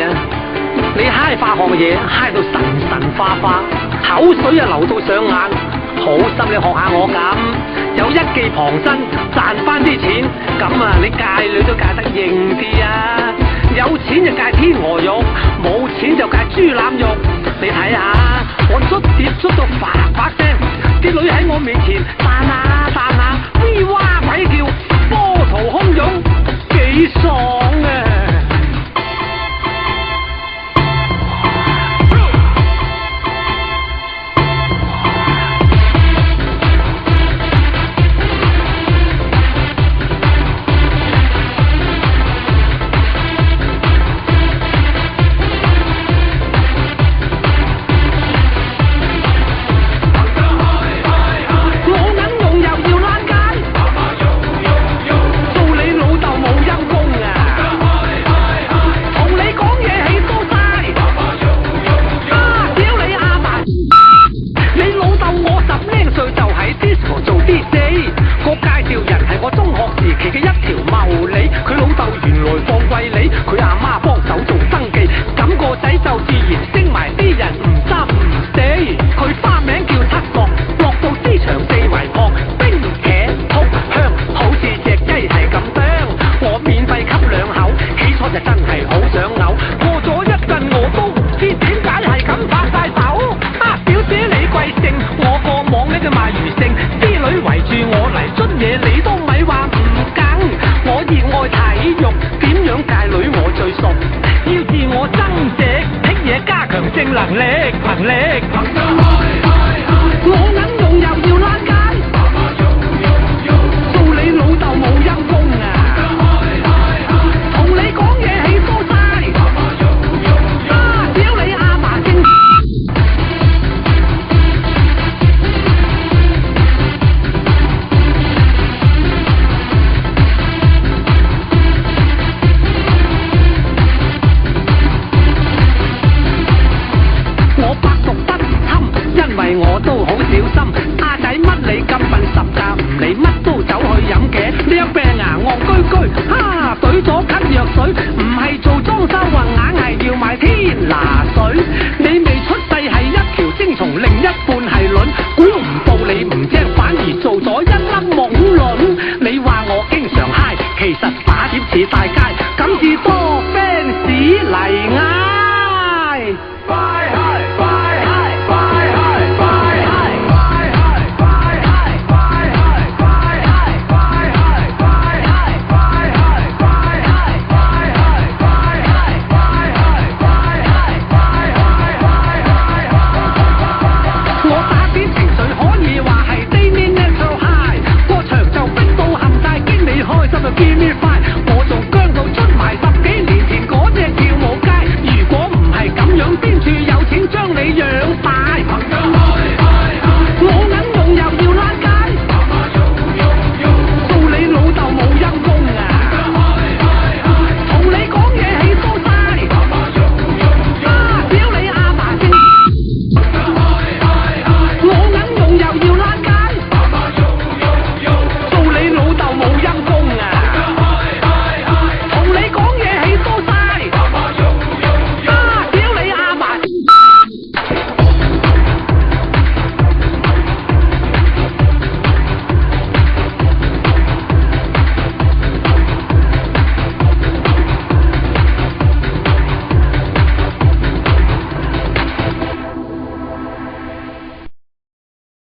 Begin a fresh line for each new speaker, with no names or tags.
啊！你嗨化學嘢嗨到神神花花，口水啊流到上眼，好心你學下我咁，有一技傍身賺翻啲錢，咁啊你戒女都戒得型啲啊！有錢就戒天鵝肉，冇錢就戒豬腩肉。你睇下我捽碟捽到發發聲，啲女喺我面前彈下彈下，威哇鬼叫，波濤洶湧，幾爽啊！其實打碟似大街，咁至多。